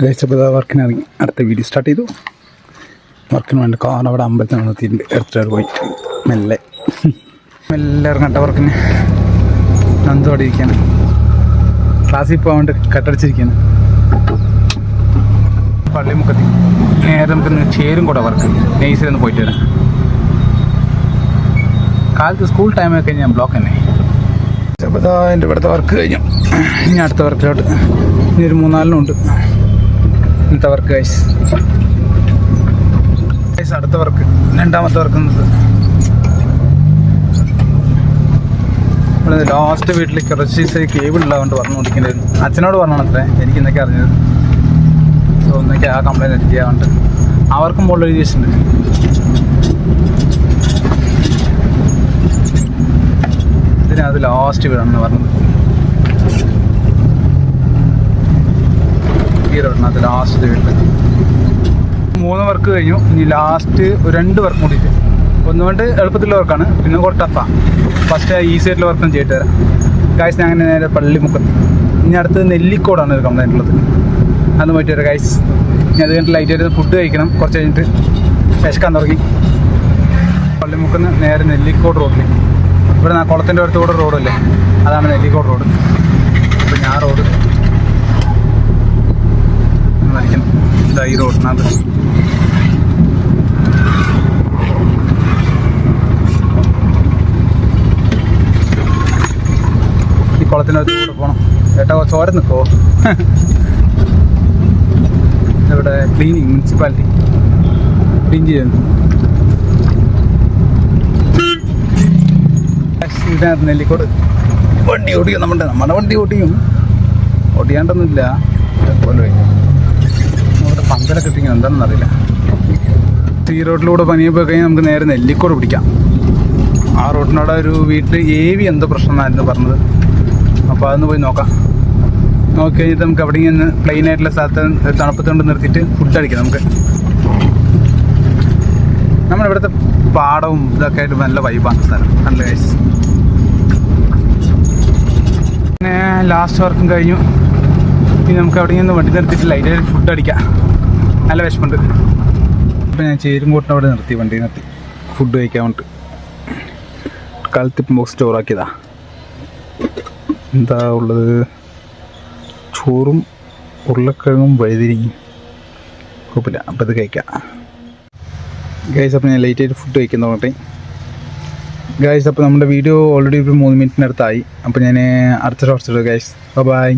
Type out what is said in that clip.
കഴിച്ചപ്പോൾ വർക്കിന് ഇറങ്ങി. അടുത്ത വീഡിയോ സ്റ്റാർട്ട് ചെയ്തു. വർക്കിന് വേണ്ടി കാർ അവിടെ അമ്പലത്തിൽ നിർത്തിയിട്ടുണ്ട്. എടുത്തിട്ട് പോയി മെല്ലെ ഇറങ്ങട്ടെ. വർക്കിന് നന്ദു അവിടെ ഇരിക്കുകയാണ്. ക്ലാസ്സിൽ പോകാൻ വേണ്ടി കട്ടടിച്ചിരിക്കുകയാണ്. പള്ളിമുക്കത്തി നേരെ നമുക്കിന്ന് ചേരും കൂടെ വർക്ക് നെയ്സിലൊന്ന് പോയിട്ട് വരാം. കാലത്ത് സ്കൂൾ ടൈമൊക്കെ കഴിഞ്ഞാൽ ബ്ലോക്ക് തന്നെ. അപ്പോൾ എൻ്റെ ഇവിടുത്തെ വർക്ക് കഴിഞ്ഞു. ഇനി അടുത്ത വർക്കിലോട്ട് ഇനി ഒരു 3-4 ഇന്നത്തെ വർക്ക് ഗൈസ്. അടുത്ത വർക്ക് രണ്ടാമത്തെ വർക്ക് ഇവിടെ ലാസ്റ്റ് വീട്ടിൽ കുറച്ച് കേബിൾ ഉള്ളതുകൊണ്ട് പറഞ്ഞു കൊടുക്കേണ്ടത് അച്ഛനോട് പറഞ്ഞാണത്രേ. എനിക്ക് ഇന്നൊക്കെ അറിഞ്ഞത്. സോ ഇന്നൊക്കെ ആ കംപ്ലൈൻറ്റ് ചെയ്യാറുണ്ട്. അവർക്കും മുകളിൽ എഴുതിയിട്ടുണ്ട്. ഇതിനകത്ത് ലാസ്റ്റ് വീടാണെന്ന് പറഞ്ഞത്. ഈ റോഡിനകത്ത് ലാസ്റ്റ് വീട്ടിൽ 3 വർക്ക് കഴിഞ്ഞു. ഇനി ലാസ്റ്റ് ഒരു 2 വർക്ക് കൂടിയിട്ട്. ഒന്നുകൊണ്ട് എളുപ്പത്തിലുള്ള വർക്കാണ്, പിന്നെ കുറച്ച് ടഫാണ്. ഫസ്റ്റ് ഈസി ആയിട്ടുള്ള വർക്കും ചെയ്തിട്ട് തരാം ഗൈസ്. ഞാൻ അങ്ങനെ നേരെ പള്ളിമുക്കത്ത്. ഇനി അടുത്തത് നെല്ലിക്കോടാണ് ഒരു കംപ്ലൈൻറ്റ് ഉള്ളത്. അന്ന് പോയിട്ട് വരാം ഗൈസ്. ഇനി അത് കഴിഞ്ഞിട്ട് ലൈറ്റായിട്ട് ഫുഡ് കഴിക്കണം. കുറച്ച് കഴിഞ്ഞിട്ട് വിശക്കാൻ തുടങ്ങി. പള്ളിമുക്കന്ന് നേരെ നെല്ലിക്കോട് റോഡിൽ. ഇവിടെ കുളത്തിൻ്റെ അടുത്തുകൂടെ റോഡല്ലേ, അതാണ് നെല്ലിക്കോട് റോഡ്. അപ്പോൾ ഞാൻ റോഡ് വരയ്ക്കണം. ഇതാ ഈ റോഡിനകത്ത് ഈ കുളത്തിനകത്ത് കൂടെ പോകണം. ഏട്ടാ ചോര നിൽക്കുമോ? ഇവിടെ ക്ലീനിങ് മുനിസിപ്പാലിറ്റി ക്ലീൻ ചെയ്യുന്നു. ഇതിനകത്ത് നെല്ലിക്കോട് വണ്ടി ഓടിക്കും. നമ്മുടെ വണ്ടി ഓടിയാണ്ടൊന്നുമില്ല. പോലെ നമ്മുടെ പന്തലൊക്കെ ഇട്ടിങ്ങനെ എന്താണെന്ന് അറിയില്ല. ഈ റോഡിലൂടെ പനിയെ പോയി കഴിഞ്ഞാൽ നമുക്ക് നേരെ നെല്ലിക്കോട് പിടിക്കാം. ആ റോഡിനോടെ ഒരു വീട്ടിൽ AV എന്തോ പ്രശ്നമായിരുന്നു പറഞ്ഞത്. അപ്പോൾ അതൊന്ന് പോയി നോക്കാം. നോക്കി കഴിഞ്ഞിട്ട് നമുക്ക് അവിടെ നിന്ന് പ്ലെയിൻ ആയിട്ടുള്ള സ്ഥലത്ത് തണുപ്പത്തുകൊണ്ട് നിർത്തിയിട്ട് ഫുഡ് അടിക്കാം. നമുക്ക് നമ്മളിവിടുത്തെ പാടവും ഇതൊക്കെ ആയിട്ട് നല്ല വൈബാണ് സ്ഥലം. നല്ല ഗൈസ്. പിന്നെ ലാസ്റ്റ് വർക്കും കഴിഞ്ഞു. ഇനി നമുക്ക് അവിടെ നിന്ന് വണ്ടി നിർത്തിയിട്ട് ലൈറ്റായിട്ട് ഫുഡ് അടിക്കാം. നല്ല വിശപ്പുണ്ട്. ഇപ്പം ഞാൻ ചേരുംകോട്ടിന് അവിടെ നിർത്തി, വണ്ടി നിർത്തി ഫുഡ് കഴിക്കാൻ വേണ്ടിയിട്ട്. കാലത്തിപ്പം ബോക്സ് ചോറാക്കിയതാ. എന്താ ഉള്ളത്? ചോറും ഉരുളക്കിഴങ്ങും വഴുതിരിക്കും. കുഴപ്പമില്ല. അപ്പോൾ ഇത് കഴിക്കാം ഗൈസ്. അപ്പോൾ ഞാൻ ലേറ്റായിട്ട് ഫുഡ് കഴിക്കാൻ തുടങ്ങട്ടെ ഗൈസ്. അപ്പോൾ നമ്മുടെ വീഡിയോ ഓൾറെഡി ഒരു 3 മിനിറ്റിനടുത്തായി. അപ്പോൾ ഞാൻ അടുത്ത ഷോർട്സ് ഇടും ഗൈസ്. ബൈ.